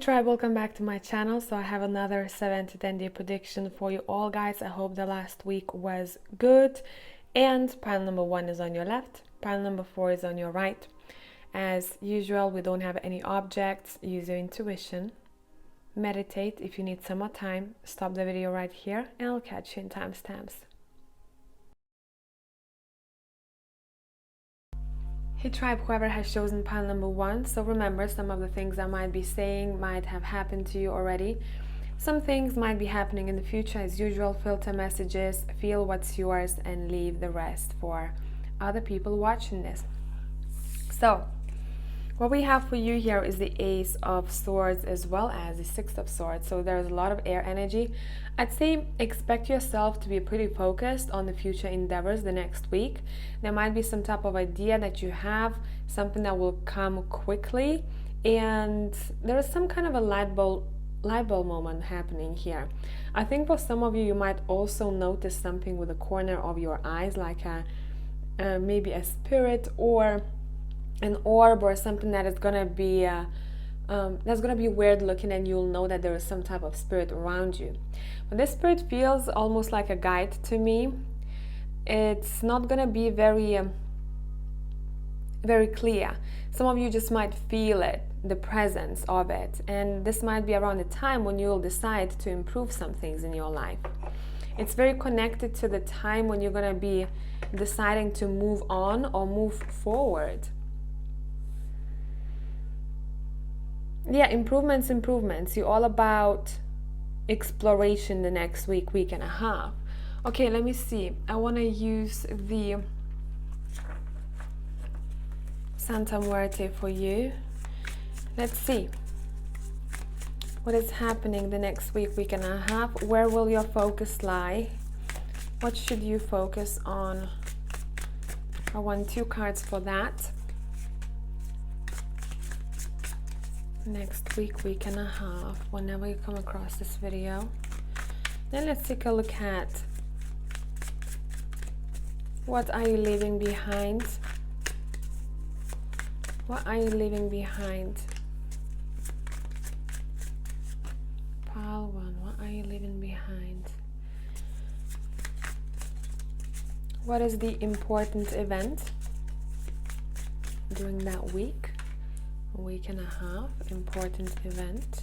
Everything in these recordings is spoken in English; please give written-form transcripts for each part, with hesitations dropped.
Tribe, welcome back to my channel. So I have another 7 to 10 day prediction for you all, guys. I hope the last week was good. And pile number 1 is on your left, pile number 4 is on your right. As usual, we don't have any objects. Use your intuition, meditate. If you need some more time, stop the video right here and I'll catch you in timestamps. Hey Tribe, whoever has chosen pile number 1, so remember, some of the things I might be saying might have happened to you already. Some things might be happening in the future. As usual, filter messages, feel what's yours and leave the rest for other people watching this. So what we have for you here is the Ace of Swords as well as the Six of Swords. So there's a lot of air energy. I'd say expect yourself to be pretty focused on the future endeavors the next week. There might be some type of idea that you have, something that will come quickly, and there is some kind of a light bulb moment happening here. I think for some of you, you might also notice something with the corner of your eyes, like maybe a spirit or an orb or something that is gonna be that's gonna be weird looking, and you'll know that there is some type of spirit around you. But this spirit feels almost like a guide to me. It's not gonna be very clear. Some of you just might feel it, the presence of it, and this might be around the time when you'll decide to improve some things in your life. It's very connected to the time when you're gonna be deciding to move on or move forward. Yeah, improvements. You're all about exploration the next week and a half. Okay, let me see. I want to use the Santa Muerte for you. Let's see what is happening the next week and a half. Where will your focus lie? What should you focus on? I want 2 cards for that. Next week and a half, whenever you come across this video. Then let's take a look at what are you leaving behind? What are you leaving behind? Pile 1, what are you leaving behind? What is the important event during that week? A week and a half, important event.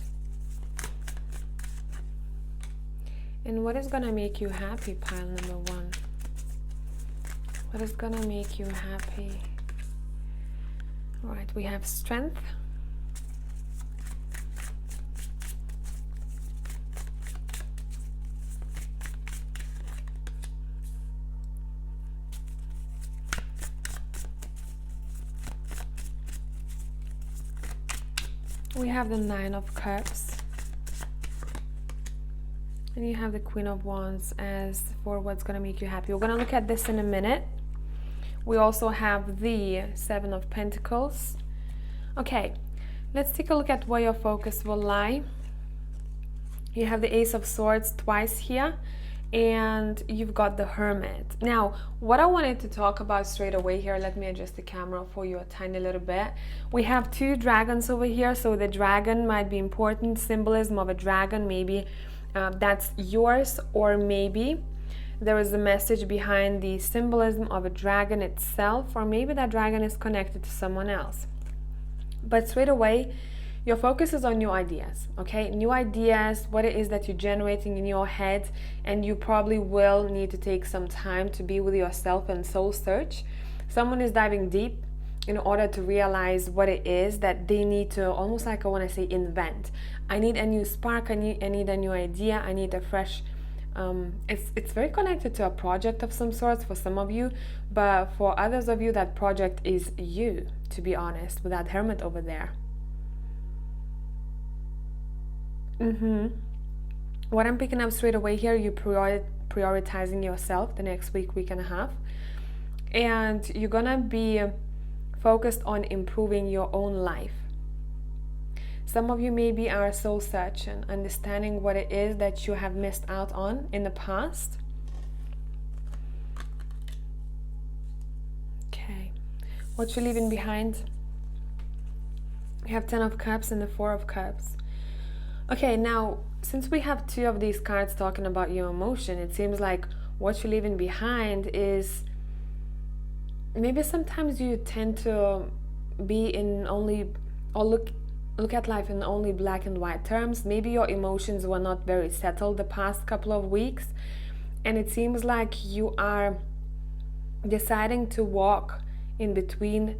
And what is gonna make you happy, pile number 1? What is gonna make you happy? All right, we have strength. We have the 9 of Cups, and you have the Queen of Wands as for what's going to make you happy. We're going to look at this in a minute. We also have the 7 of Pentacles. Okay, let's take a look at where your focus will lie. You have the Ace of Swords twice here, and you've got the Hermit. Now, what I wanted to talk about straight away here, let me adjust the camera for you a tiny little bit. We have 2 dragons over here, so the dragon might be important, symbolism of a dragon, maybe that's yours, or maybe there is a message behind the symbolism of a dragon itself, or maybe that dragon is connected to someone else. But straight away, your focus is on new ideas, okay? New ideas, what it is that you're generating in your head, and you probably will need to take some time to be with yourself and soul search. Someone is diving deep in order to realize what it is that they need to, almost like I want to say, invent. I need a new spark, I need a new idea, I need a fresh, it's very connected to a project of some sorts for some of you, but for others of you, that project is you, to be honest, with that Hermit over there. What I'm picking up straight away here, you're prioritizing yourself the next week and a half, and you're gonna be focused on improving your own life. Some of you maybe are soul searching, understanding what it is that you have missed out on in the past. Okay, what you're leaving behind. You have 10 of Cups and the 4 of Cups. Okay, now since we have two of these cards talking about your emotion, it seems like what you're leaving behind is maybe sometimes you tend to be in only or look at life in only black and white terms. Maybe your emotions were not very settled the past couple of weeks, and it seems like you are deciding to walk in between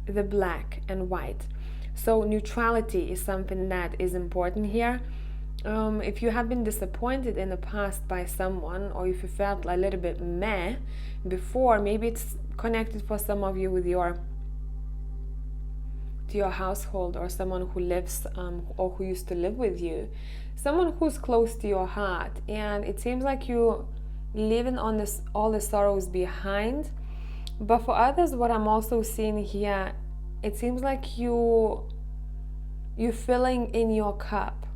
the black and white. So neutrality is something that is important here. If you have been disappointed in the past by someone, or if you felt a little bit meh before, maybe it's connected for some of you with to your household, or someone who lives or who used to live with you, someone who's close to your heart, and it seems like you leaving on this all the sorrows behind. But for others, what I'm also seeing here, it seems like you're filling in your cup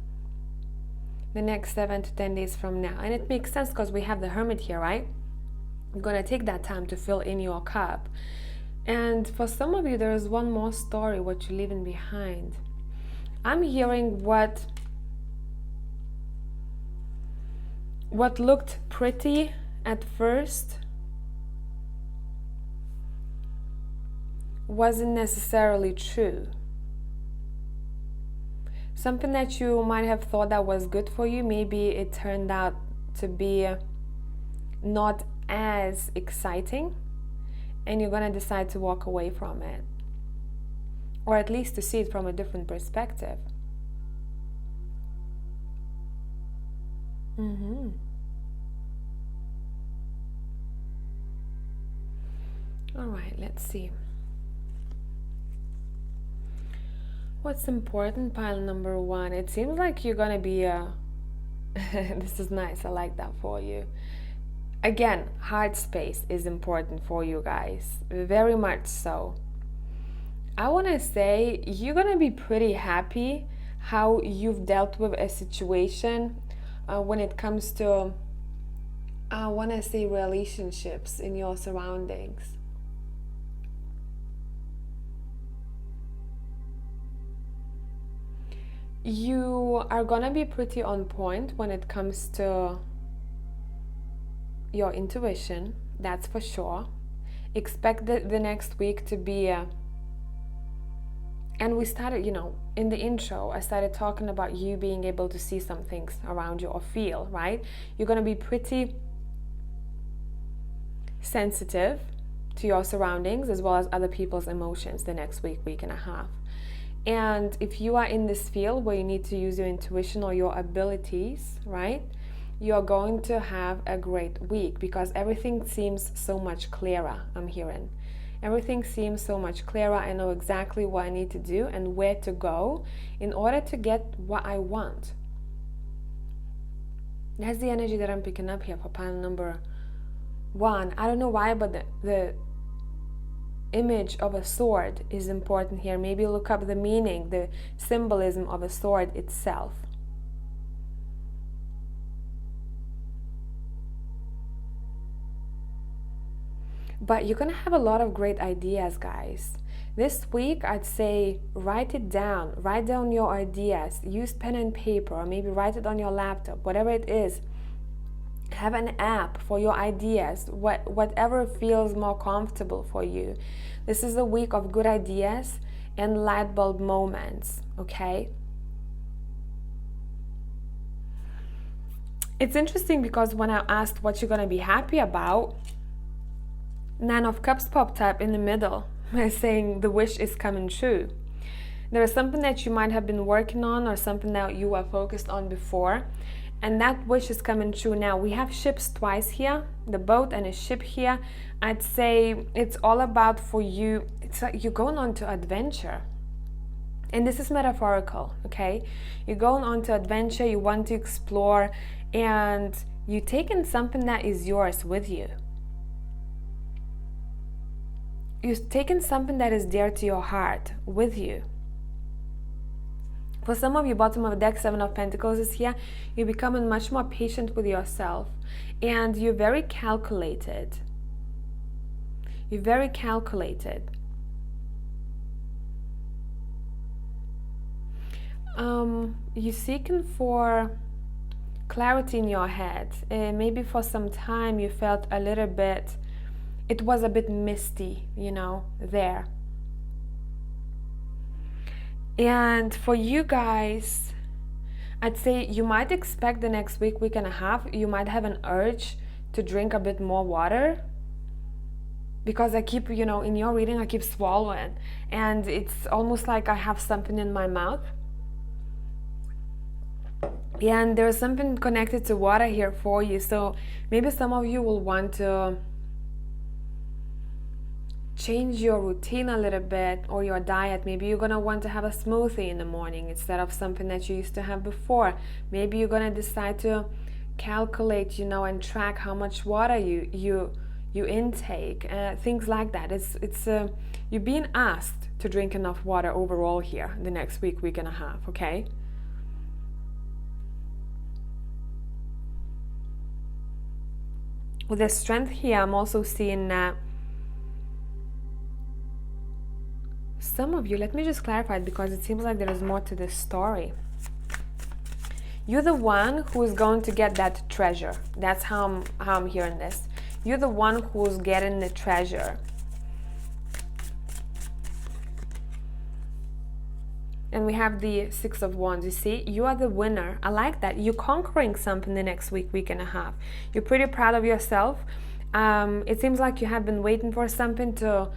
the next 7 to 10 days from now. And it makes sense because we have the Hermit here, right? You're gonna take that time to fill in your cup. And for some of you, there is one more story, what you're leaving behind. I'm hearing what looked pretty at first wasn't necessarily true. Something that you might have thought that was good for you, maybe it turned out to be not as exciting, and you're gonna decide to walk away from it, or at least to see it from a different perspective. All right, let's see. What's important, pile number one? It seems like you're gonna be this is nice, I like that for you. Again, heart space is important for you guys, very much so. I want to say you're gonna be pretty happy how you've dealt with a situation when it comes to, I want to say, relationships in your surroundings. You are gonna be pretty on point when it comes to your intuition, that's for sure. Expect the next week to be and we started, in the intro, I started talking about you being able to see some things around you or feel, right? You're gonna be pretty sensitive to your surroundings as well as other people's emotions the next week and a half. And if you are in this field where you need to use your intuition or your abilities, right, you're going to have a great week because everything seems so much clearer, I'm hearing. Everything seems so much clearer. I know exactly what I need to do and where to go in order to get what I want. That's the energy that I'm picking up here for pile number one. I don't know why, but the image of a sword is important here. Maybe look up the meaning, the symbolism of a sword itself. But you're gonna have a lot of great ideas, guys. This week, I'd say write it down. Write down your ideas. Use pen and paper, or maybe write it on your laptop, whatever it is. Have an app for your ideas, whatever feels more comfortable for you. This is a week of good ideas and light bulb moments, okay? It's interesting because when I asked what you're gonna be happy about, Nine of Cups popped up in the middle, saying the wish is coming true. There is something that you might have been working on or something that you were focused on before, and that wish is coming true now. We have ships twice here, the boat and a ship here. I'd say it's all about for you, it's like you're going on to adventure. And this is metaphorical, okay? You're going on to adventure, you want to explore, and you're taking something that is yours with you. You're taking something that is dear to your heart with you. For some of you, bottom of the deck, Seven of Pentacles is here. You're becoming much more patient with yourself. And you're very calculated. You're very calculated. You're seeking for clarity in your head. Maybe for some time you felt a little bit, it was a bit misty, you know, there. And for you guys, I'd say you might expect the next week, week and a half, you might have an urge to drink a bit more water, because I keep, you know, in your reading, I keep swallowing, and it's almost like I have something in my mouth. And there's something connected to water here for you. So maybe some of you will want to change your routine a little bit, or your diet. Maybe you're gonna want to have a smoothie in the morning instead of something that you used to have before. Maybe you're gonna decide to calculate, you know, and track how much water you intake, things like that. It's you're being asked to drink enough water overall here the next week, week and a half. Okay. With the strength here, I'm also seeing that some of you, let me just clarify it, because it seems like there is more to this story. You're the one who is going to get that treasure. That's how I'm hearing this. You're the one who's getting the treasure. And we have the Six of Wands. You see, you are the winner. I like that. You're conquering something the next week, week and a half. You're pretty proud of yourself. It seems like you have been waiting for something to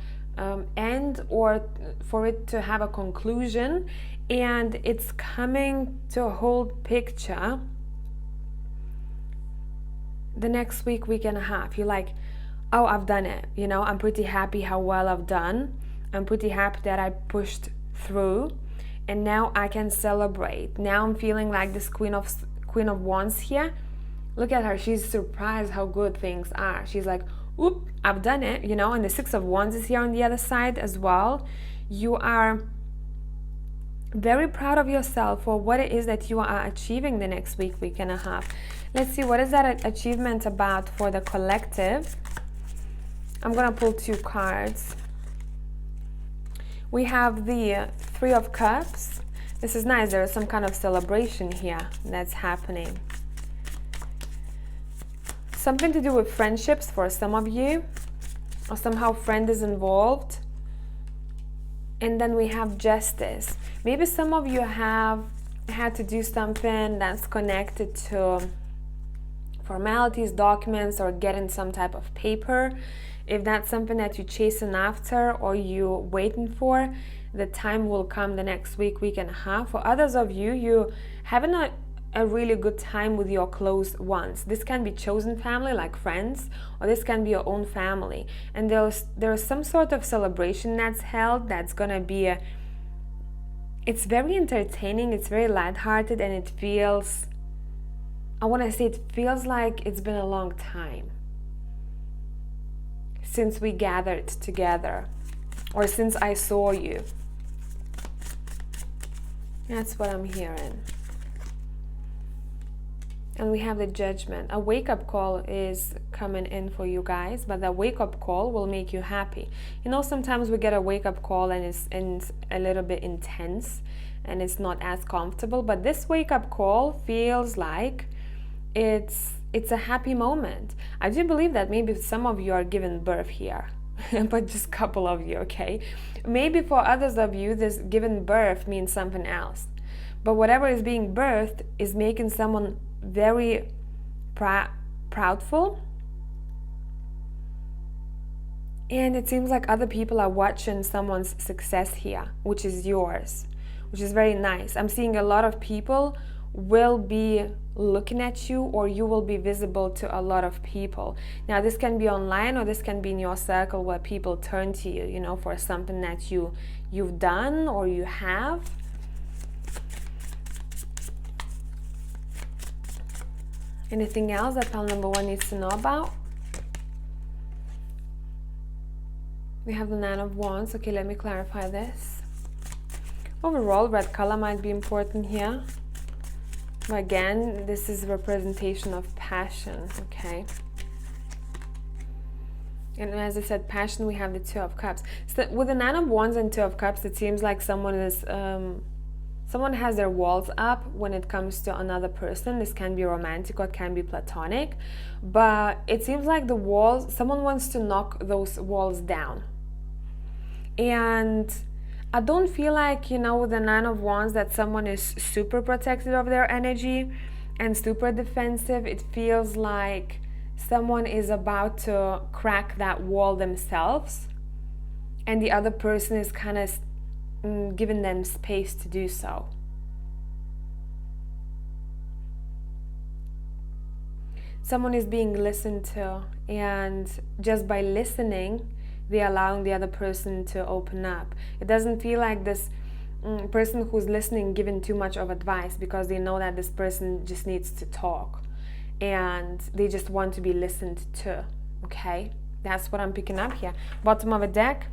end, or for it to have a conclusion, and it's coming to a whole picture the next week, week and a half. You're like, oh, I've done it. You know, I'm pretty happy how well I've done. I'm pretty happy that I pushed through. And now I can celebrate. Now I'm feeling like this Queen of Wands here. Look at her. She's surprised how good things are. She's like, oop, I've done it, you know. And the Six of Wands is here on the other side as well. You are very proud of yourself for what it is that you are achieving the next week, week and a half. Let's see, what is that achievement about for the collective? I'm gonna pull 2 cards. We have the Three of Cups. This is nice. There is some kind of celebration here that's happening. Something to do with friendships for some of you, or somehow friend is involved. And then we have Justice. Maybe some of you have had to do something that's connected to formalities, documents, or getting some type of paper. If that's something that you're chasing after or you're waiting for, the time will come the next week, week and a half. For others of you, you're having a really good time with your close ones. This can be chosen family, like friends, or this can be your own family. And there's some sort of celebration that's held that's gonna be it's very entertaining, it's very lighthearted, and it feels, I want to say, it feels like it's been a long time since we gathered together, or since I saw you. That's what I'm hearing. And we have the Judgment. A wake-up call is coming in for you guys, but the wake-up call will make you happy. You know, sometimes we get a wake-up call and it's a little bit intense and it's not as comfortable, but this wake-up call feels like it's a happy moment. I do believe that maybe some of you are giving birth here, but just a couple of you, okay? Maybe for others of you, this giving birth means something else. But whatever is being birthed is making someone very proudful. And it seems like other people are watching someone's success here, which is yours, which is very nice. I'm seeing a lot of people will be looking at you, or you will be visible to a lot of people. Now this can be online, or this can be in your circle where people turn to you, you know, for something that you've done or you have. Anything else that pile number 1 needs to know about? We have the Nine of Wands. Okay, let me clarify this. Overall, red color might be important here. Again, this is a representation of passion, okay? And as I said, passion, we have the Two of Cups. So with the Nine of Wands and Two of Cups, it seems like someone is Someone has their walls up when it comes to another person. This can be romantic or it can be platonic, but it seems like the walls, someone wants to knock those walls down. And I don't feel like, you know, with the Nine of Wands that someone is super protective of their energy and super defensive. It feels like someone is about to crack that wall themselves, and the other person is kind of giving them space to do so. Someone is being listened to, and just by listening, they're allowing the other person to open up. It doesn't feel like this person who's listening giving too much of advice, because they know that this person just needs to talk and they just want to be listened to. Okay, that's what I'm picking up here. Bottom of a deck,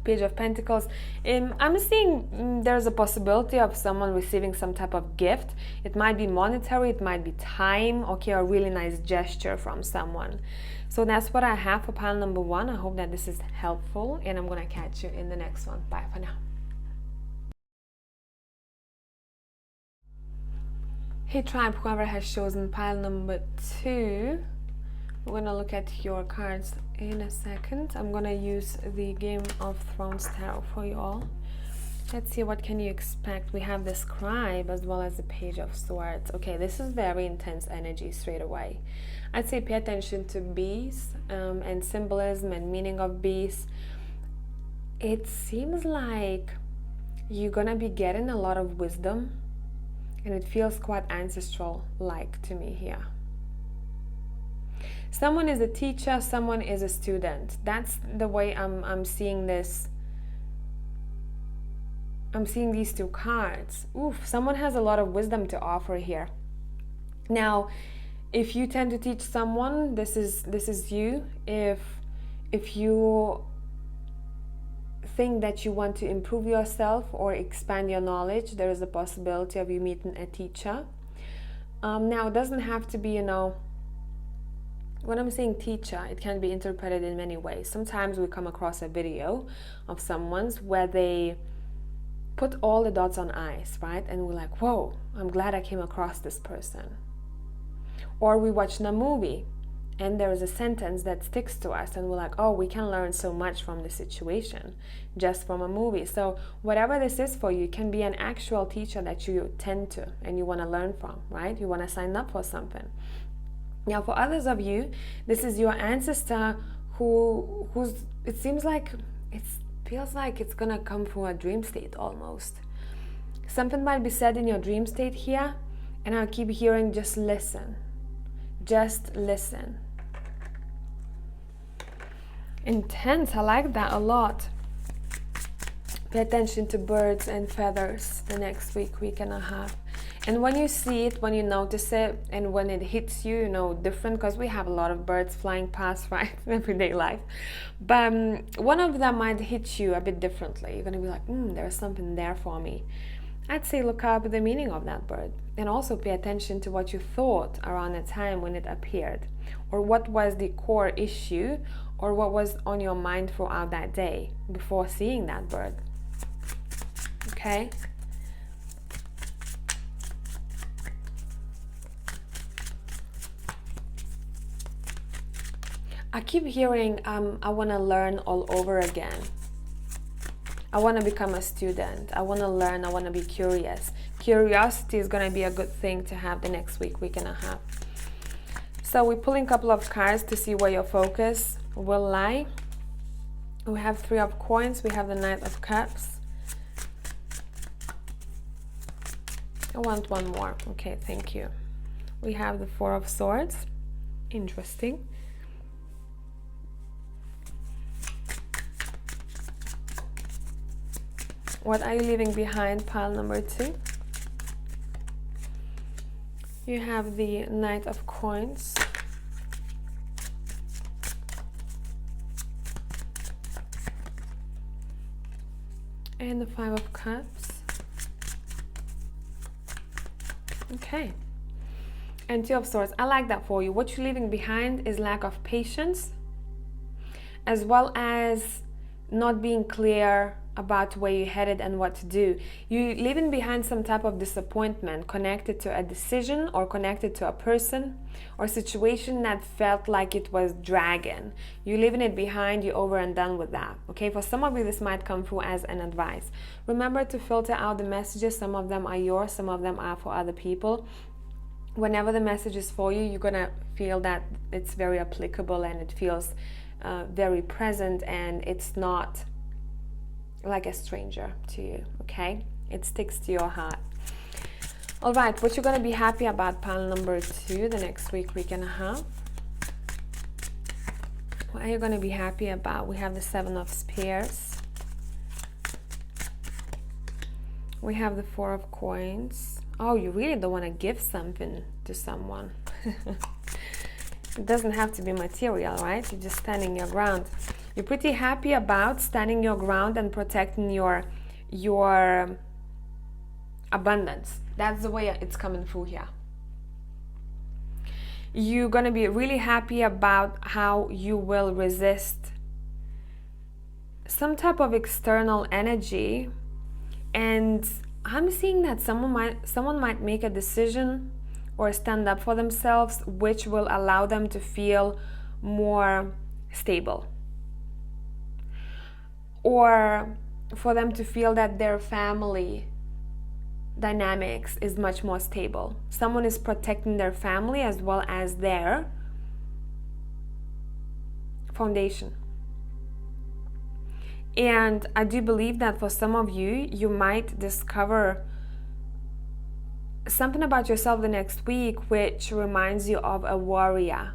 Page of Pentacles. I'm seeing there's a possibility of someone receiving some type of gift. It might be monetary, it might be time, okay, a really nice gesture from someone. So that's what I have for pile number 1. I hope that this is helpful, and I'm gonna catch you in the next one. Bye for now. Hey tribe, whoever has chosen pile number 2, we're gonna look at your cards in a second. I'm gonna use the Game of Thrones tarot for you all. Let's see, what can you expect? We have the Scribe as well as the Page of Swords. Okay, this is very intense energy straight away. I'd say pay attention to bees and symbolism and meaning of bees. It seems like you're gonna be getting a lot of wisdom, and it feels quite ancestral-like to me here. Someone is a teacher, someone is a student. That's the way I'm seeing this. I'm seeing these two cards. Oof, someone has a lot of wisdom to offer here. Now, if you tend to teach someone, this is you. If you think that you want to improve yourself or expand your knowledge, there is a possibility of you meeting a teacher. Now, it doesn't have to be, you know, when I'm saying teacher, it can be interpreted in many ways. Sometimes we come across a video of someone's where they put all the dots on I's, right? And we're like, whoa, I'm glad I came across this person. Or we watch a movie and there is a sentence that sticks to us and we're like, oh, we can learn so much from the situation just from a movie. So whatever this is for you, it can be an actual teacher that you tend to and you want to learn from, right? You want to sign up for something. Now, for others of you, this is your ancestor who's, it seems like, it feels like it's gonna come from a dream state almost. Something might be said in your dream state here, and I keep hearing, just listen. Just listen. Intense, I like that a lot. Pay attention to birds and feathers the next week and a half. And when you see it, when you notice it, and when it hits you, you know, different, because we have a lot of birds flying past, right, in everyday life. But one of them might hit you a bit differently. You're going to be like, there's something there for me. I'd say look up the meaning of that bird. And also pay attention to what you thought around the time when it appeared. Or what was the core issue, or what was on your mind throughout that day before seeing that bird. Okay? I keep hearing, I want to learn all over again. I want to become a student. I want to learn. I want to be curious. Curiosity is going to be a good thing to have the next week and a half. So we're pulling a couple of cards to see where your focus will lie. We have 3 of Coins. We have the Knight of Cups. I want one more. Okay, thank you. We have the 4 of Swords. Interesting. What are you leaving behind, pile number 2? You have the Knight of Coins. And the 5 of Cups. Okay. And 2 of Swords. I like that for you. What you're leaving behind is lack of patience, as well as not being clear about where you're headed and what to do. You're leaving behind some type of disappointment connected to a decision or connected to a person or situation that felt like it was dragging. You're leaving it behind, you're over and done with that. Okay, for some of you this might come through as an advice. Remember to filter out the messages. Some of them are yours, some of them are for other people. Whenever the message is for you, you're gonna feel that it's very applicable and it feels very present, and it's not like a stranger to you. Okay, it sticks to your heart. All right, what you're going to be happy about, pile number 2, the next week and a half. What are you going to be happy about? We have the 7 of Spears. We have the 4 of Coins. Oh, you really don't want to give something to someone. It doesn't have to be material, right? You're just standing your ground. You're pretty happy about standing your ground and protecting your abundance. That's the way it's coming through here. You're going to be really happy about how you will resist some type of external energy. And I'm seeing that someone might make a decision or stand up for themselves, which will allow them to feel more stable. Or for them to feel that their family dynamics is much more stable. Someone is protecting their family as well as their foundation. And I do believe that for some of you, you might discover something about yourself the next week which reminds you of a warrior.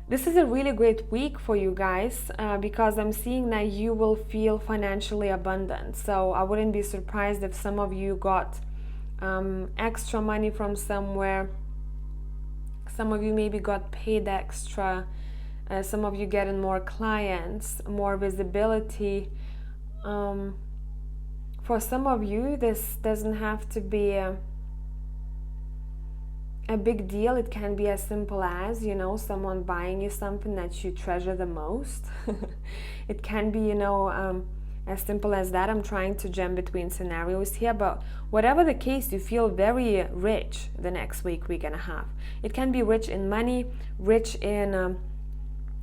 This is a really great week for you guys because I'm seeing that you will feel financially abundant. So I wouldn't be surprised if some of you got extra money from somewhere. Some of you maybe got paid extra. Some of you getting more clients, more visibility. For some of you, this doesn't have to be a big deal. It can be as simple as, you know, someone buying you something that you treasure the most. It can be, you know, as simple as that. I'm trying to jump between scenarios here, but whatever the case, you feel very rich the next week and a half. It can be rich in money, rich in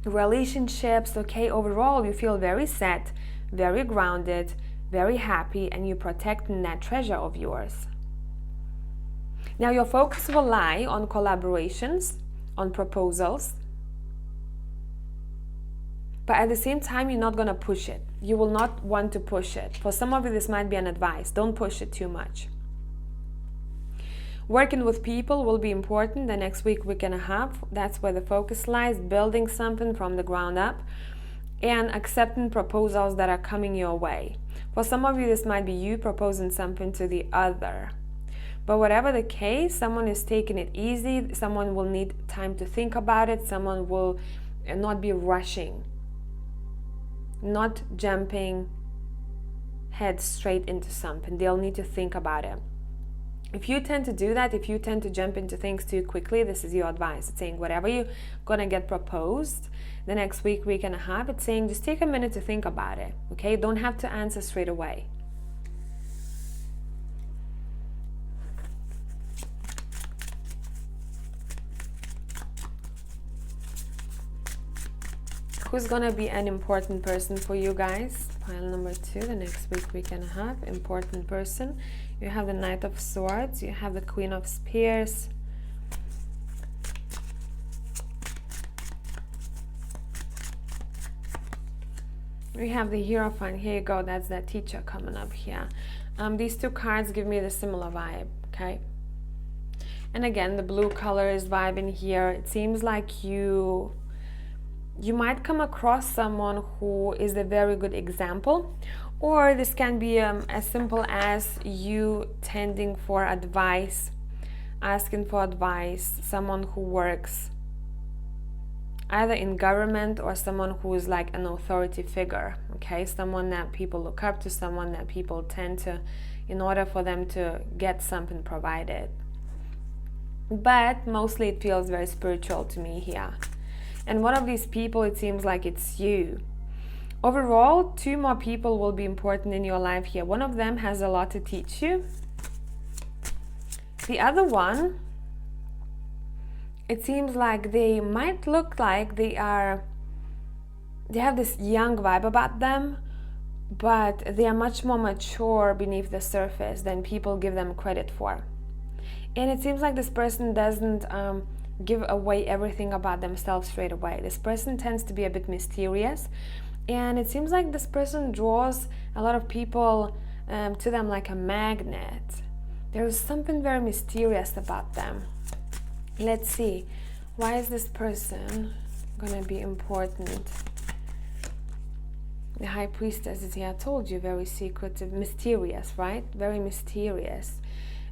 relationships. Okay, overall you feel very set, very grounded, very happy, and you're protecting that treasure of yours. Now your focus will lie on collaborations, on proposals, but at the same time you're not going to push it. You will not want to push it. For some of you this might be an advice. Don't push it too much. Working with people will be important the next week and a half. That's where the focus lies, building something from the ground up and accepting proposals that are coming your way. For some of you this might be you proposing something to the other. But whatever the case, someone is taking it easy. Someone will need time to think about it. Someone will not be rushing, not jumping head straight into something. They'll need to think about it. If you tend to do that, if you tend to jump into things too quickly, this is your advice. It's saying whatever you're gonna get proposed the next week and a half, it's saying just take a minute to think about it. Okay, don't have to answer straight away. Who's gonna be an important person for you guys? Pile number 2, the next week and a half. Important person. You have the Knight of Swords. You have the Queen of Spears. We have the Hierophant. Here you go. That's that teacher coming up here. These two cards give me the similar vibe. Okay. And again, the blue color is vibing here. It seems like you might come across someone who is a very good example, or this can be as simple as you tending for advice, asking for advice, someone who works either in government or someone who is like an authority figure, okay? Someone that people look up to, someone that people tend to, in order for them to get something provided. But mostly it feels very spiritual to me here. And one of these people, it seems like it's you. Overall, 2 more people will be important in your life here. One of them has a lot to teach you. The other one, it seems like they might look like they have this young vibe about them, but they are much more mature beneath the surface than people give them credit for. And it seems like this person doesn't give away everything about themselves straight away. This person tends to be a bit mysterious, and it seems like this person draws a lot of people to them like a magnet. There is something very mysterious about them. Let's see, why is this person gonna be important? The High Priestess is here. I told you, very secretive, mysterious, right? Very mysterious.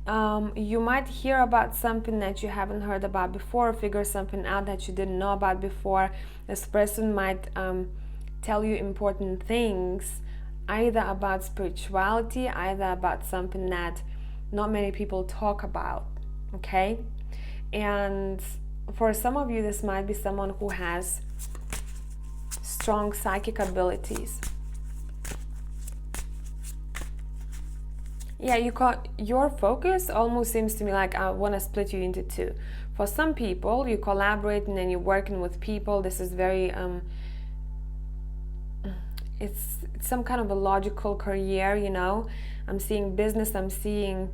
You might hear about something that you haven't heard about before, figure something out that you didn't know about before. This person might tell you important things, either about spirituality, either about something that not many people talk about, okay? And for some of you, this might be someone who has strong psychic abilities. Yeah, your focus almost seems to me like I want to split you into 2. For some people, you collaborate and then you're working with people. This is very it's some kind of a logical career, you know. I'm seeing business, I'm seeing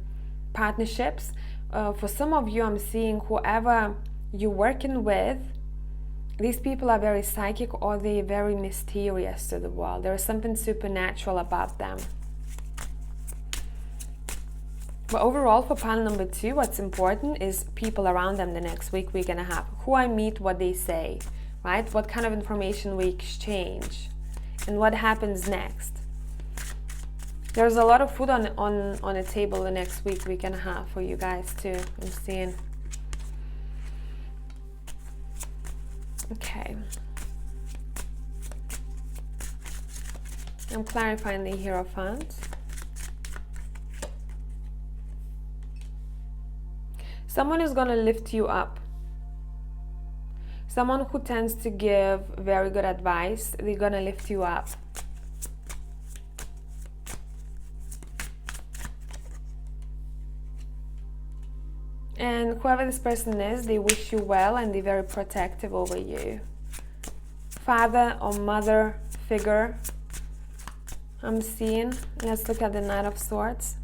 partnerships. For some of you, I'm seeing whoever you're working with, these people are very psychic or they're very mysterious to the world. There is something supernatural about them. But overall, for pile number 2, what's important is people around them the next week, week and a half. Who I meet, what they say, right? What kind of information we exchange, and what happens next. There's a lot of food on the table the next week, week and a half for you guys too, I'm seeing. Okay. I'm clarifying the Hierophant. Someone is going to lift you up. Someone who tends to give very good advice, they're going to lift you up. And whoever this person is, they wish you well and they're very protective over you. Father or mother figure, I'm seeing. Let's look at the Knight of Swords.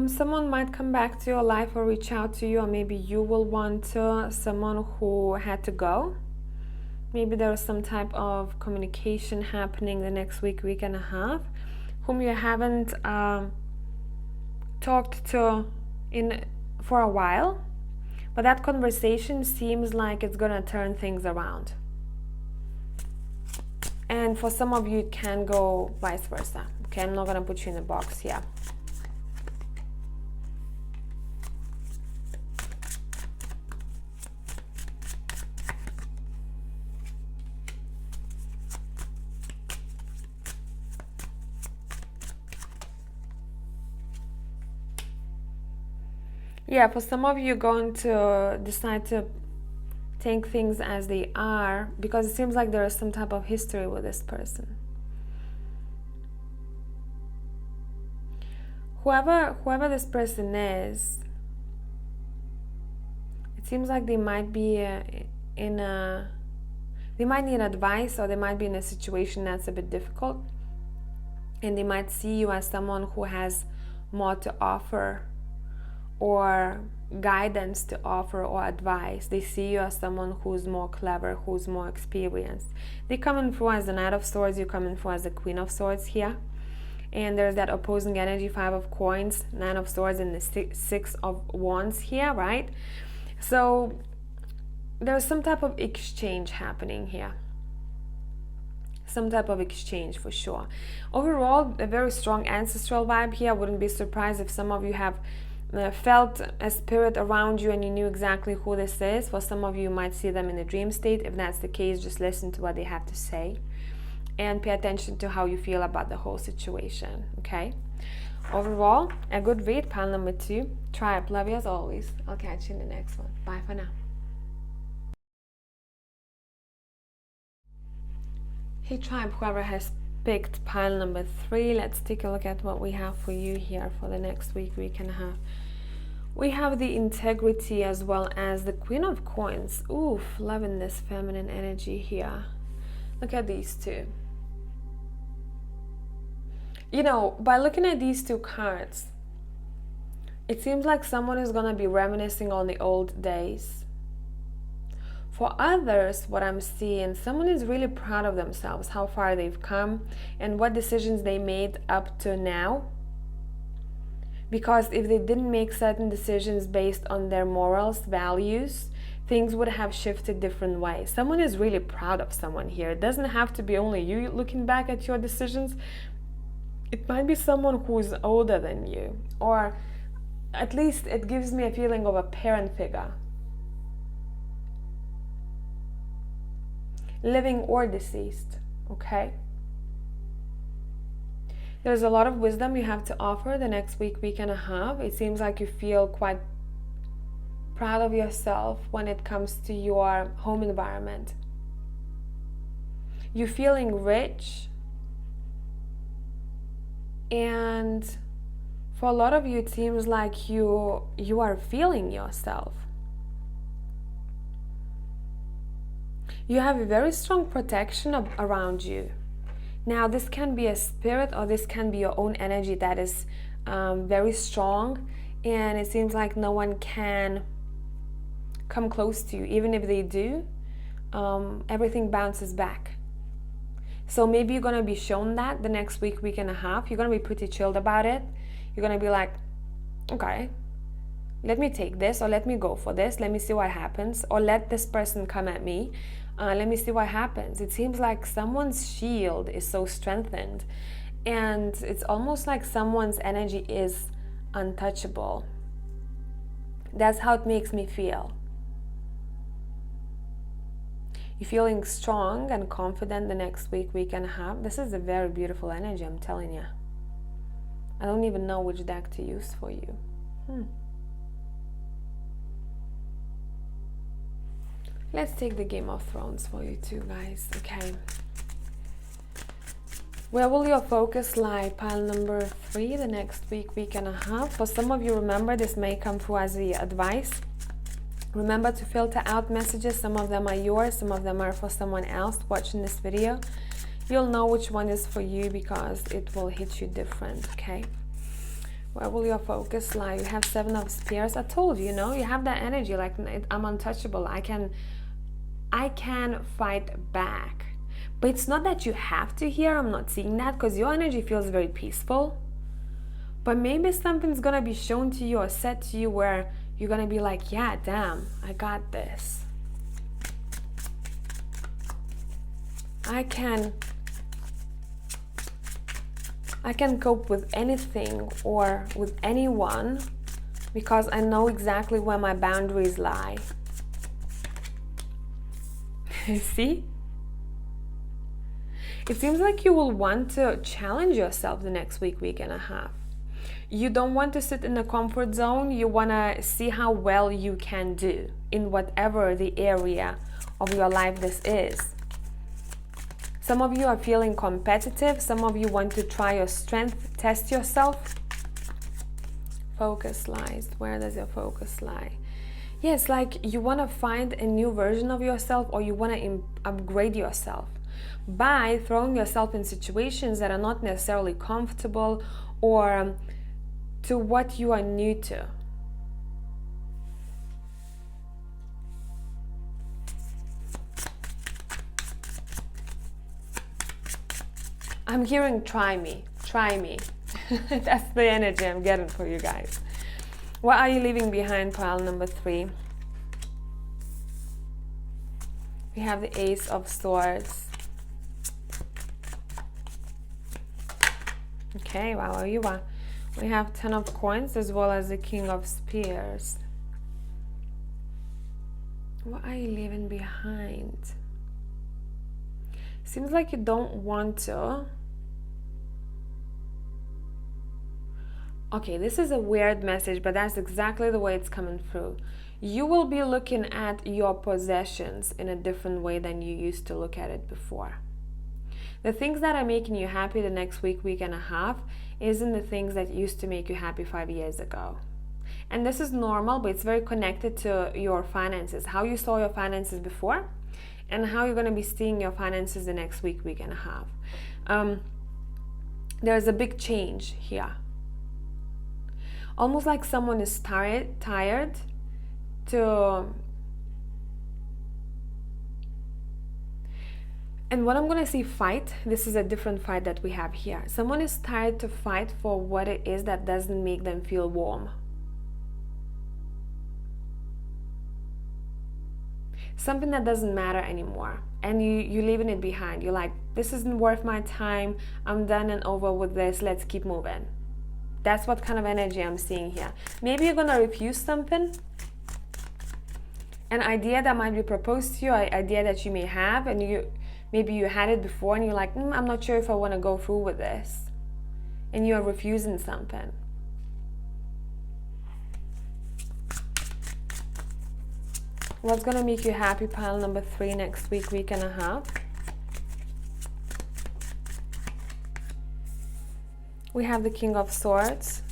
Someone might come back to your life or reach out to you, or maybe you will want to. Someone who had to go. Maybe there is some type of communication happening the next week, week and a half, whom you haven't talked to for a while, but that conversation seems like it's gonna turn things around. And for some of you, it can go vice versa. Okay, I'm not gonna put you in a box here. Yeah, for some of you, you're going to decide to take things as they are, because it seems like there is some type of history with this person. Whoever this person is, it seems like they might be they might need advice, or they might be in a situation that's a bit difficult, and they might see you as someone who has more to offer, or guidance to offer, or advice. They see you as someone who's more clever, who's more experienced. They come in through as the Knight of Swords, you come in through as the Queen of Swords here. And there's that opposing energy, 5 of Coins, 9 of Swords, and the 6 of Wands here, right? So there's some type of exchange happening here. Some type of exchange for sure. Overall, a very strong ancestral vibe here. I wouldn't be surprised if some of you have felt a spirit around you and you knew exactly who this is. For some of you, you might see them in a dream state. If that's the case, just listen to what they have to say and pay attention to how you feel about the whole situation, okay? Overall, a good read, pile number 2. Tribe, love you as always. I'll catch you in the next one. Bye for now. Hey Tribe, whoever has picked pile number 3, let's take a look at what we have for you here for the next week and a half. We have the integrity as well as the Queen of Coins. Oof, loving this feminine energy here. Look at these two. You know, by looking at these two cards, it seems like someone is going to be reminiscing on the old days. For others, what I'm seeing, someone is really proud of themselves, how far they've come and what decisions they made up to now. Because if they didn't make certain decisions based on their morals, values, things would have shifted different ways. Someone is really proud of someone here. It doesn't have to be only you looking back at your decisions. It might be someone who's older than you, or at least it gives me a feeling of a parent figure. Living or deceased, okay? There's a lot of wisdom you have to offer the next week and a half. It seems like you feel quite proud of yourself when it comes to your home environment. You're feeling rich, and for a lot of you, it seems like you are feeling yourself. You have a very strong protection around you. Now, this can be a spirit or this can be your own energy that is very strong, and it seems like no one can come close to you. Even if they do, everything bounces back. So maybe you're going to be shown that the next week and a half. You're going to be pretty chilled about it. You're going to be like, okay, let me take this, or let me go for this. Let me see what happens. Or let this person come at me. Let me see what happens. It seems like someone's shield is so strengthened. And it's almost like someone's energy is untouchable. That's how it makes me feel. You're feeling strong and confident the next week and a half. This is a very beautiful energy, I'm telling you. I don't even know which deck to use for you. Let's take the Game of Thrones for you too, guys. Okay. Where will your focus lie? Pile number 3, the next week and a half. For some of you, remember, this may come through as the advice. Remember to filter out messages. Some of them are yours, some of them are for someone else watching this video. You'll know which one is for you because it will hit you different, okay? Where will your focus lie? You have 7 of Spears. I told you, you know, you have that energy like I'm untouchable. I can fight back. But it's not that you have to here. I'm not seeing that because your energy feels very peaceful. But maybe something's gonna be shown to you or said to you where you're gonna be like, yeah, damn, I got this. I can cope with anything or with anyone because I know exactly where my boundaries lie. See? It seems like you will want to challenge yourself the next week and a half. You don't want to sit in a comfort zone. You want to see how well you can do in whatever the area of your life this is. Some of you are feeling competitive. Some of you want to try your strength, test yourself. Focus lies. Where does your focus lie? Yes, like you want to find a new version of yourself, or you want to upgrade yourself by throwing yourself in situations that are not necessarily comfortable or to what you are new to. I'm hearing try me. That's the energy I'm getting for you guys. What are you leaving behind? Pile number 3. We have the Ace of Swords. Okay, wow, you are. We have 10 of coins as well as the King of Spears. What are you leaving behind? Seems like you don't want to. Okay, this is a weird message, but that's exactly the way it's coming through. You will be looking at your possessions in a different way than you used to look at it before. The things that are making you happy the next week, week and a half, isn't the things that used to make you happy 5 years ago. And this is normal, but it's very connected to your finances, how you saw your finances before and how you're going to be seeing your finances the next week, week and a half. There's a big change here. Almost like someone is tired to... And when I'm going to see fight, this is a different fight that we have here. Someone is tired to fight for what it is that doesn't make them feel warm. Something that doesn't matter anymore. And you're leaving it behind. You're like, this isn't worth my time. I'm done and over with this. Let's keep moving. That's what kind of energy I'm seeing here. Maybe you're going to refuse something. An idea that might be proposed to you, an idea that you may have, and maybe you had it before and you're like, I'm not sure if I want to go through with this. And you're refusing something. What's going to make you happy, pile number 3, next week, week and a half? We have the King of Swords,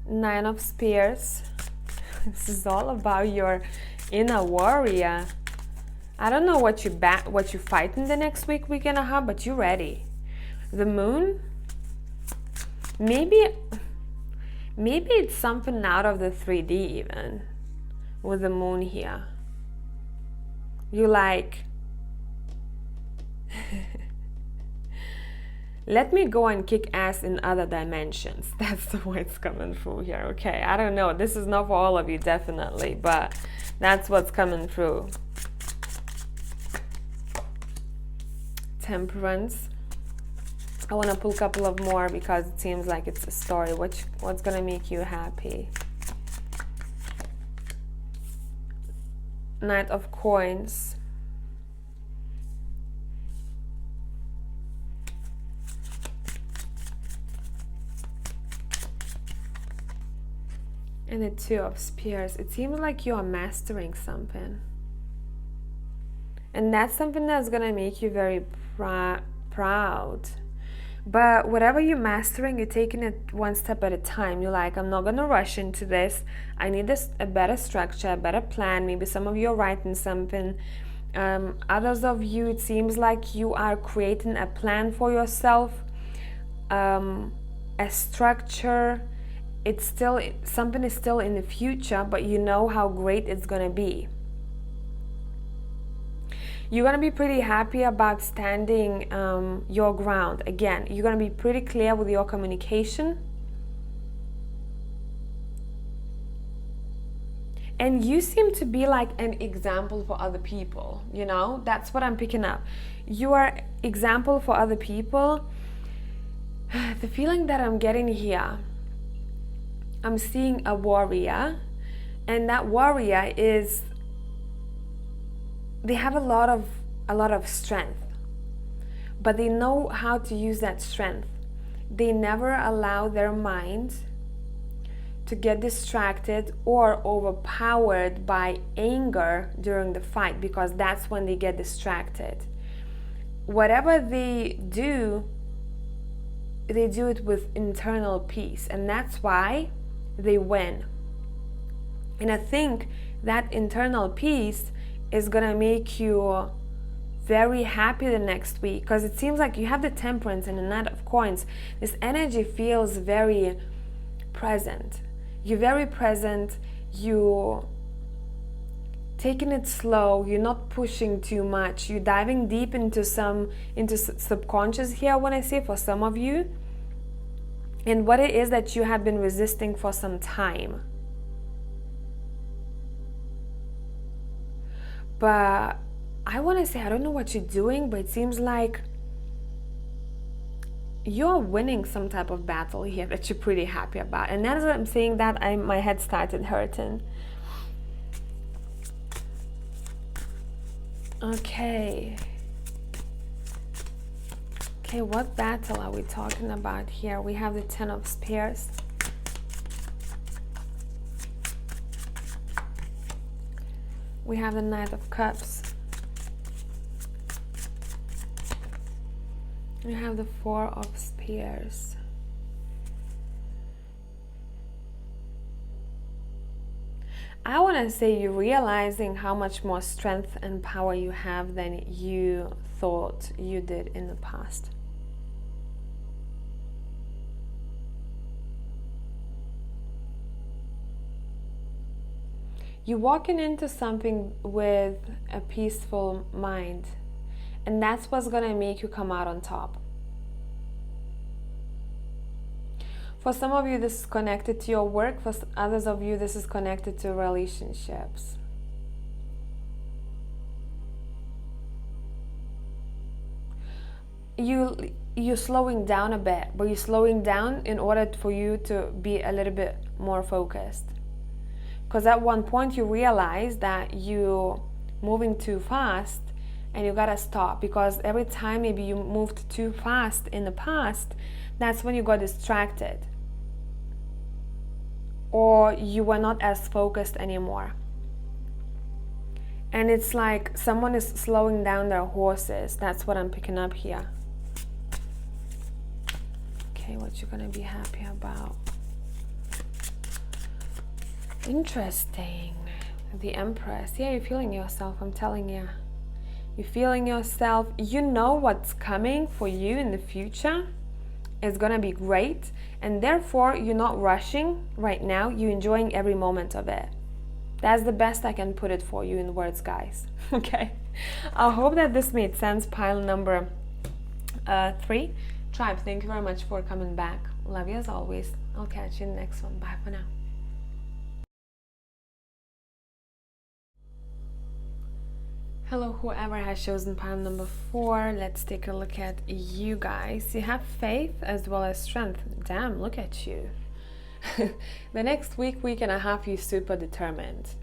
9 of Spears. This is all about your inner warrior. I don't know what you fight in the next week, week and a half, but you're ready. The Moon. Maybe it's something out of the 3D even, with the Moon here. You like, let me go and kick ass in other dimensions. That's the way it's coming through here. Okay, I don't know. This is not for all of you, definitely, but that's what's coming through. Temperance. I want to pull a couple of more because it seems like it's a story. What's going to make you happy? Knight of Coins. And the 2 of Spears. It seems like you are mastering something. And that's something that's going to make you very proud. But whatever you're mastering, you're taking it one step at a time. You're like, I'm not going to rush into this. I need a better structure, a better plan. Maybe some of you are writing something. Others of you, it seems like you are creating a plan for yourself, a structure. It's still, something is still in the future, but you know how great it's going to be. You're going to be pretty happy about standing your ground. Again, you're going to be pretty clear with your communication. And you seem to be like an example for other people, you know? That's what I'm picking up. You are example for other people. The feeling that I'm getting here, I'm seeing a warrior, and that warrior is, they have a lot of strength, but they know how to use that strength. They never allow their mind to get distracted or overpowered by anger during the fight, because that's when they get distracted. Whatever they do it with internal peace, and that's why they win. And I think that internal peace is gonna make you very happy the next week, because it seems like you have the Temperance and the Knight of Coins. This energy feels very present. You're very present. You taking it slow. You're not pushing too much. You're diving deep into subconscious here, when I say, for some of you, and what it is that you have been resisting for some time. But I want to say, I don't know what you're doing, but it seems like you're winning some type of battle here that you're pretty happy about. And as I'm saying that, my head started hurting. Okay. Okay, what battle are we talking about here? We have the Ten of Spears. We have the Knight of Cups. We have the Four of Spears. I want to say you're realizing how much more strength and power you have than you thought you did in the past. You're walking into something with a peaceful mind, and that's what's going to make you come out on top. For some of you, this is connected to your work. For others of you, this is connected to relationships. You're slowing down a bit, but you're slowing down in order for you to be a little bit more focused. Because at one point you realize that you're moving too fast and you gotta stop, because every time maybe you moved too fast in the past, that's when you got distracted. Or you were not as focused anymore. And it's like someone is slowing down their horses. That's what I'm picking up here. Okay, what you're gonna be happy about? Interesting. The Empress. Yeah, you're feeling yourself, I'm telling you. You're feeling yourself. You know what's coming for you in the future. It's gonna be great, and therefore you're not rushing right now. You're enjoying every moment of it. That's the best I can put it for you in words, guys. Okay, I hope that this made sense. Pile number 3. Tribe, thank you very much for coming back. Love you as always. I'll catch you in the next one. Bye for now. Hello, whoever has chosen pile number 4. Let's take a look at you guys. You have faith as well as strength. Damn, look at you. The next week and a half, you're super determined.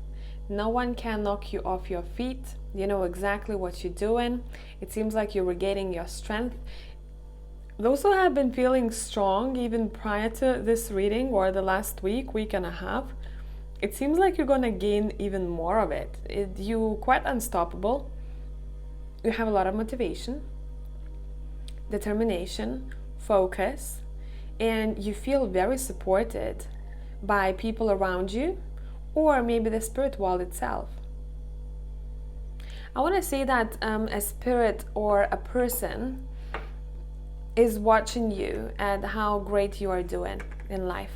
No one can knock you off your feet. You know exactly what you're doing. It seems like you're regaining your strength. Those who have been feeling strong even prior to this reading or the last week and a half, it seems like you're going to gain even more of it. You're quite unstoppable. You have a lot of motivation, determination, focus, and you feel very supported by people around you, or maybe the spirit world itself. I want to say that a spirit or a person is watching you and how great you are doing in life.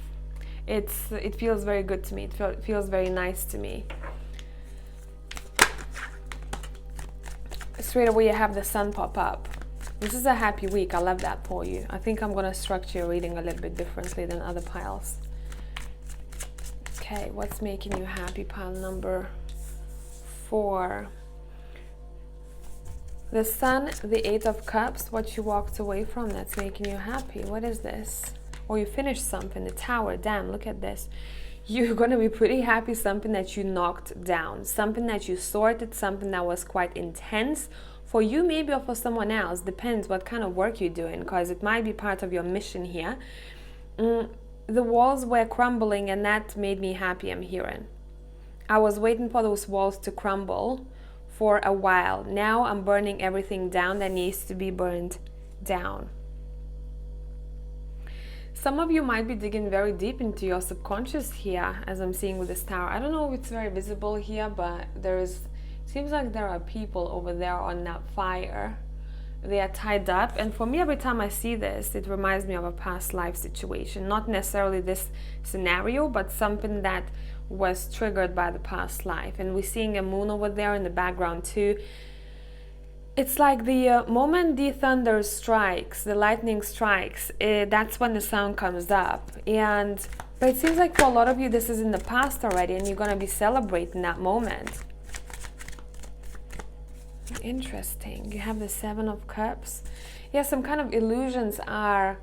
It feels very good to me. It feels very nice to me. Straight away you have the Sun pop up. This is a happy week. I love that for you. I think I'm going to structure your reading a little bit differently than other piles. Okay, what's making you happy? Pile number 4. The Sun, the 8 of Cups, what you walked away from that's making you happy. What is this? Or you finished something, the Tower. Damn, look at this. You're going to be pretty happy, something that you knocked down, something that you sorted, something that was quite intense for you, maybe, or for someone else. Depends what kind of work you're doing, because it might be part of your mission here. The walls were crumbling, and that made me happy, I'm hearing. I was waiting for those walls to crumble for a while. Now I'm burning everything down that needs to be burned down. Some of you might be digging very deep into your subconscious here, as I'm seeing with this tower. I don't know if it's very visible here, but seems like there are people over there on that fire. They are tied up, and for me, every time I see this, it reminds me of a past life situation. Not necessarily this scenario, but something that was triggered by the past life. And we're seeing a moon over there in the background too. It's like the moment the thunder strikes, the lightning strikes, that's when the sound comes up. But it seems like for a lot of you, this is in the past already, and you're going to be celebrating that moment. Interesting. You have the 7 of Cups. Yeah, some kind of illusions are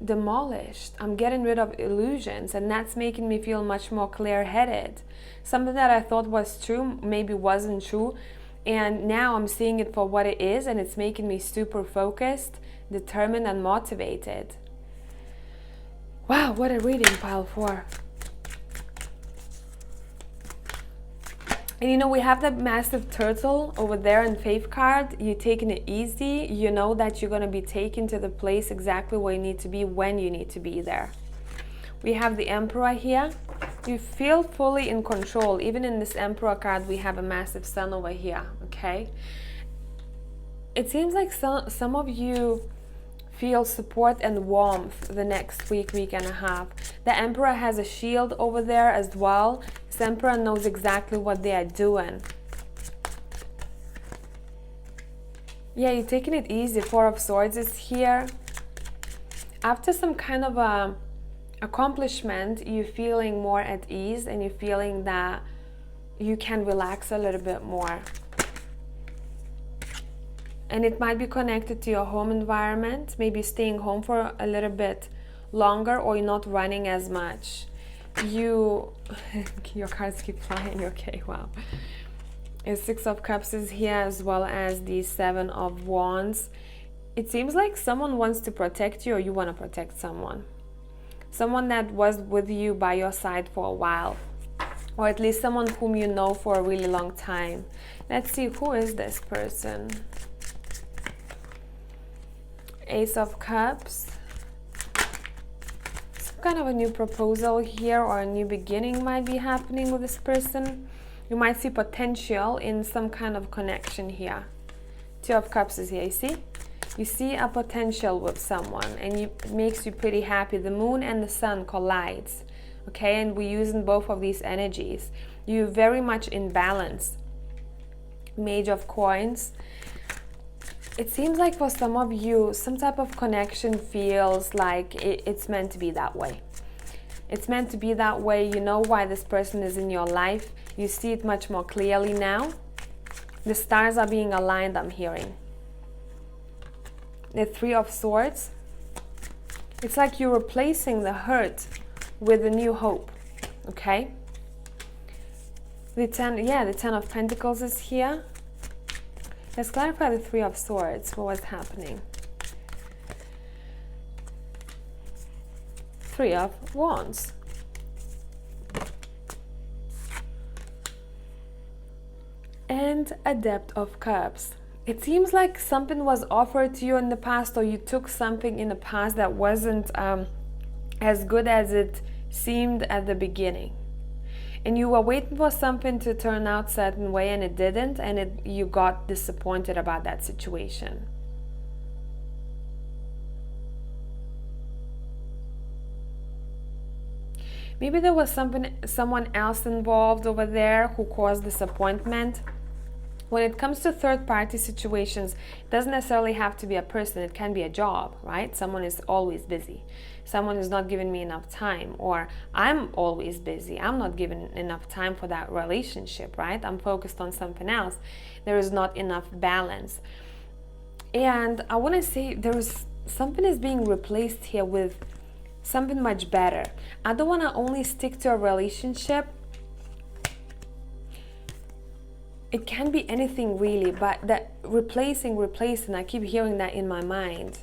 demolished. I'm getting rid of illusions, and that's making me feel much more clear-headed. Something that I thought was true maybe wasn't true, and now I'm seeing it for what it is, and it's making me super focused, determined, and motivated. Wow, what a reading, pile 4. And you know, we have that massive turtle over there in Faith card. You're taking it easy. You know that you're going to be taken to the place exactly where you need to be when you need to be there. We have the Emperor here. You feel fully in control. Even in this Emperor card, we have a massive sun over here, okay? It seems like some of you feel support and warmth the next week and a half. The Emperor has a shield over there as well. This Emperor knows exactly what they are doing. Yeah, you're taking it easy. 4 of Swords is here. After some kind of a accomplishment, you're feeling more at ease, and you're feeling that you can relax a little bit more. And it might be connected to your home environment, maybe staying home for a little bit longer, or you're not running as much. Your cards keep flying, okay, wow. And 6 of Cups is here, as well as the 7 of Wands. It seems like someone wants to protect you, or you want to protect someone. Someone that was with you by your side for a while, or at least someone whom you know for a really long time. Let's see, who is this person? Ace of Cups. Some kind of a new proposal here, or a new beginning might be happening with this person. You might see potential in some kind of connection here. 2 of Cups is here, you see? You see a potential with someone, and it makes you pretty happy. The moon and the sun collides, okay? And we're using both of these energies. You're very much in balance. Mage of Coins. It seems like for some of you, some type of connection feels like it's meant to be that way. It's meant to be that way. You know why this person is in your life. You see it much more clearly now. The stars are being aligned, I'm hearing. The 3 of Swords. It's like you're replacing the hurt with a new hope, okay? The 10 of Pentacles is here. Let's clarify the 3 of Swords. What was happening? 3 of Wands. And a Depth of Cups. It seems like something was offered to you in the past, or you took something in the past that wasn't as good as it seemed at the beginning. And you were waiting for something to turn out a certain way, and it didn't, and you got disappointed about that situation. Maybe there was someone else involved over there who caused disappointment. When it comes to third-party situations, it doesn't necessarily have to be a person. It can be a job, right? Someone is always busy. Someone is not giving me enough time, or I'm always busy. I'm not given enough time for that relationship, right? I'm focused on something else. There is not enough balance. And I want to say something is being replaced here with something much better. I don't want to only stick to a relationship. It can be anything really, but that replacing, I keep hearing that in my mind.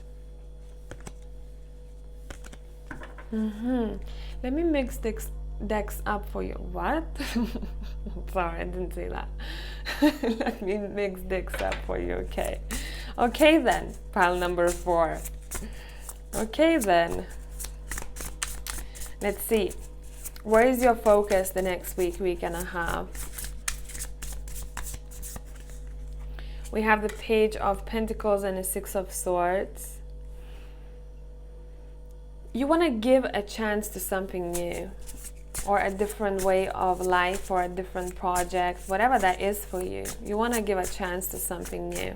Let me mix decks up for you. What? Sorry, I didn't say that. Let me mix decks up for you, okay? Okay then, pile number 4. Okay then. Let's see. Where is your focus the next week and a half? We have the Page of Pentacles and the 6 of Swords. You want to give a chance to something new, or a different way of life, or a different project, whatever that is for you. You want to give a chance to something new.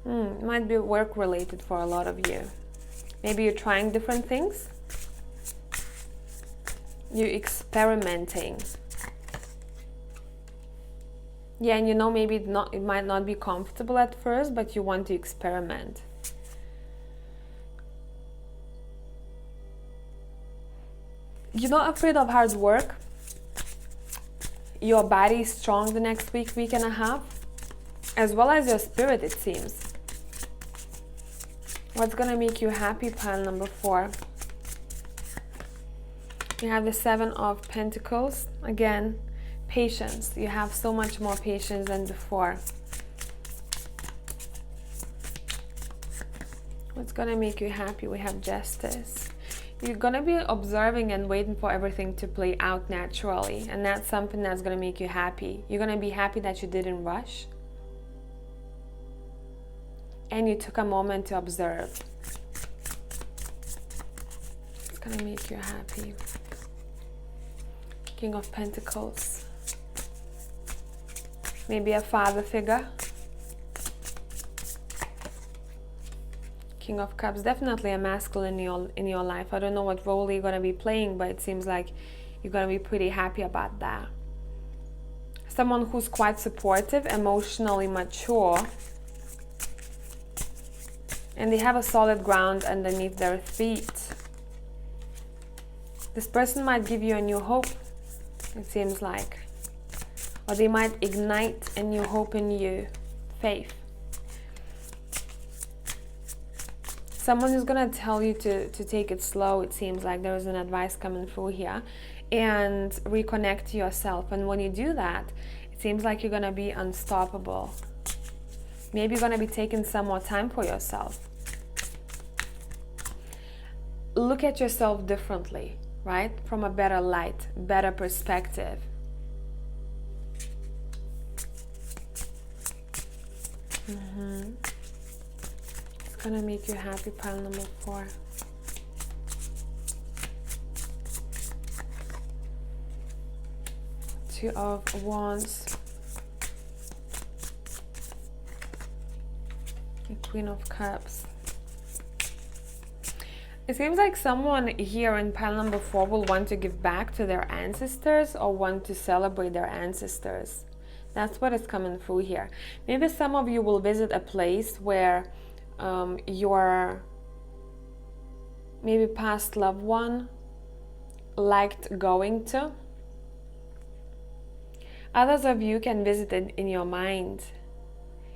It might be work related for a lot of you. Maybe you're trying different things. You're experimenting. Yeah, and you know, maybe it might not be comfortable at first, but you want to experiment. You're not afraid of hard work. Your body is strong the next week, week and a half, as well as your spirit, it seems. What's gonna make you happy, pile number 4? You have the 7 of Pentacles. Again, patience. You have so much more patience than before. What's gonna make you happy? We have Justice. You're gonna be observing and waiting for everything to play out naturally, and that's something that's gonna make you happy. You're gonna be happy that you didn't rush and you took a moment to observe. It's gonna make you happy. King of Pentacles. Maybe a father figure. King of Cups, definitely a masculine in your life. I don't know what role you're going to be playing, but it seems like you're going to be pretty happy about that. Someone who's quite supportive, emotionally mature, and they have a solid ground underneath their feet. This person might give you a new hope, it seems like, or they might ignite a new hope in you, faith. Someone is going to tell you to take it slow. It seems like there is an advice coming through here, and reconnect to yourself. And when you do that, it seems like you're going to be unstoppable. Maybe you're going to be taking some more time for yourself. Look at yourself differently, right? From a better light, better perspective. It's gonna make you happy, pile number 4. Two of Wands. The Queen of Cups. It seems like someone here in pile number 4 will want to give back to their ancestors or want to celebrate their ancestors. That's what is coming through here. Maybe some of you will visit a place where your maybe past loved one liked going to. Others of you can visit it in your mind,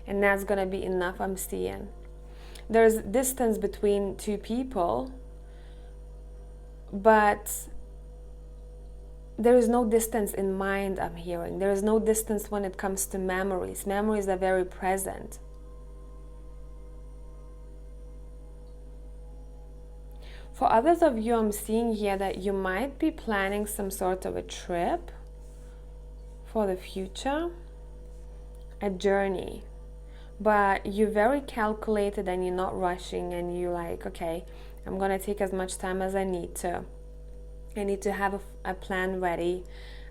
and that's gonna be enough, I'm seeing. There's distance between two people, but there is no distance in mind, I'm hearing. There is no distance when it comes to memories. Memories are very present. For others of you, I'm seeing here that you might be planning some sort of a trip for the future, a journey, but you're very calculated and you're not rushing, and you're like, okay, I'm gonna take as much time as I need to. I need to have a plan ready.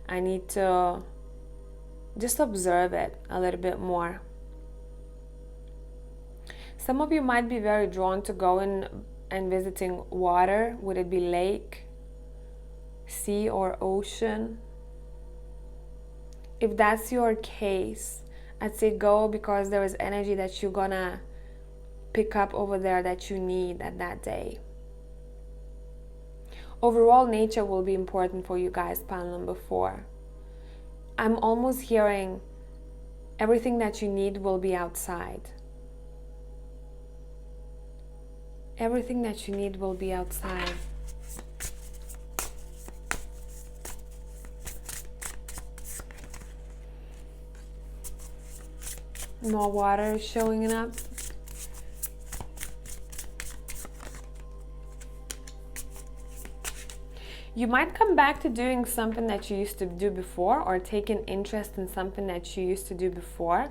I need to just observe it a little bit more. Some of you might be very drawn to going and visiting water. Would it be lake, sea, or ocean? If that's your case, I'd say go, because there is energy that you're gonna pick up over there that you need at that day. Overall, nature will be important for you guys, pile number 4. I'm almost hearing everything that you need will be outside. Everything that you need will be outside. More water is showing up. You might come back to doing something that you used to do before, or take an interest in something that you used to do before.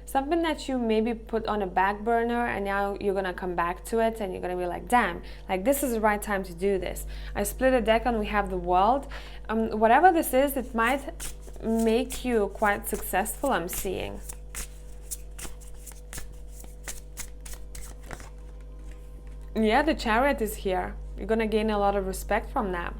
Something that you maybe put on a back burner, and now you're gonna come back to it, and you're gonna be like, damn, like this is the right time to do this. I split a deck and we have the World. Whatever this is, it might make you quite successful, I'm seeing. Yeah, the Chariot is here. You're gonna gain a lot of respect from that.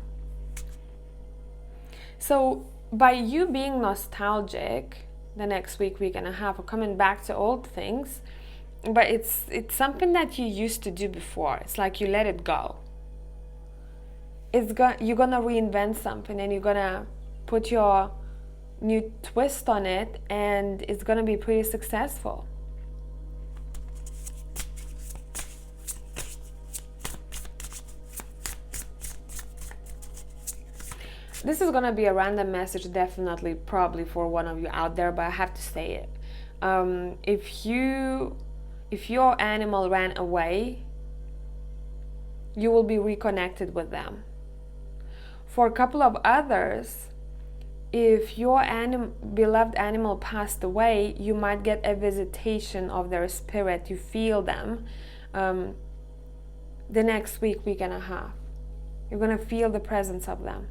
So by you being nostalgic, the next week, week and a half, or coming back to old things, but it's something that you used to do before. It's like you let it go. You're gonna reinvent something, and you're gonna put your new twist on it, and it's gonna be pretty successful. This is gonna be a random message, definitely, probably for one of you out there, but I have to say it. If your animal ran away, you will be reconnected with them. For a couple of others, if your beloved animal passed away, you might get a visitation of their spirit. You feel them the next week, week and a half. You're gonna feel the presence of them.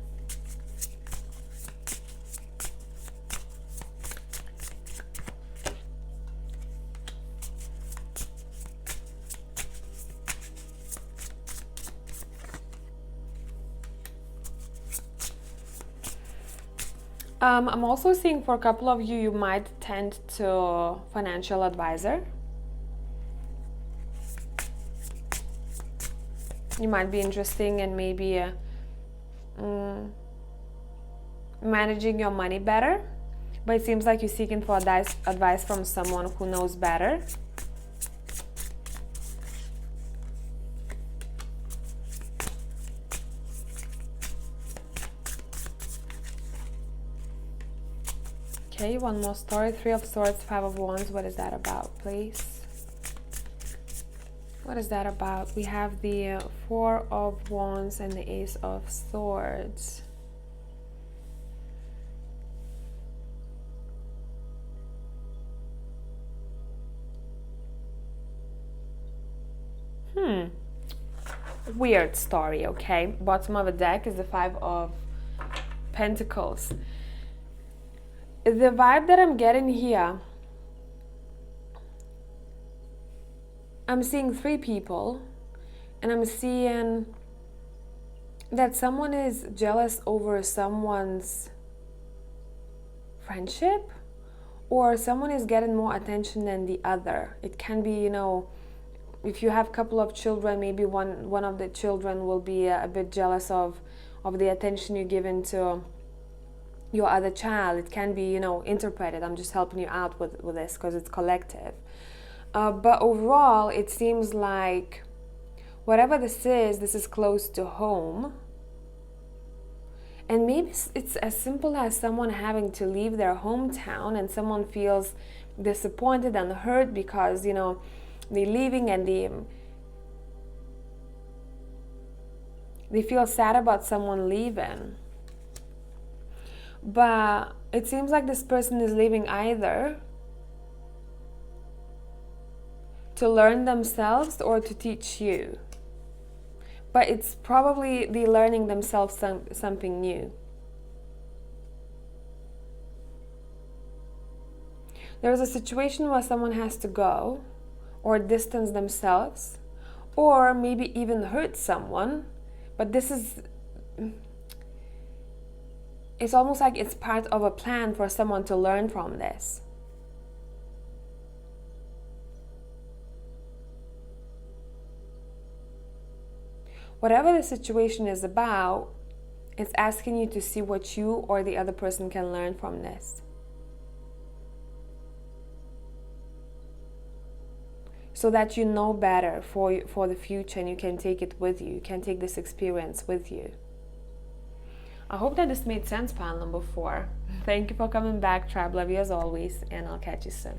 I'm also seeing for a couple of you, you might tend to financial advisor. You might be interested in maybe managing your money better, but it seems like you're seeking for advice from someone who knows better. Okay, one more story. 3 of Swords, 5 of Wands. What is that about, please? What is that about? We have the 4 of Wands and the Ace of Swords. Weird story, okay? Bottom of the deck is the 5 of Pentacles. The vibe that I'm getting here, I'm seeing 3 people, and I'm seeing that someone is jealous over someone's friendship, or someone is getting more attention than the other. It can be, you know, if you have a couple of children, maybe one of the children will be a bit jealous of the attention you're giving to your other child. It can be, you know, interpreted. I'm just helping you out with this because it's collective. But overall, it seems like whatever this is close to home. And maybe it's as simple as someone having to leave their hometown, and someone feels disappointed and hurt because, you know, they're leaving, and they feel sad about someone leaving. But it seems like this person is leaving either to learn themselves or to teach you. But it's probably they learning themselves something new. There's a situation where someone has to go or distance themselves, or maybe even hurt someone. But this is, it's almost like it's part of a plan for someone to learn from this. Whatever the situation is about, it's asking you to see what you or the other person can learn from this. So that you know better for the future, and you can take it with you. You can take this experience with you. I hope that this made sense, pile number 4. Thank you for coming back. Tribe, love you as always, and I'll catch you soon.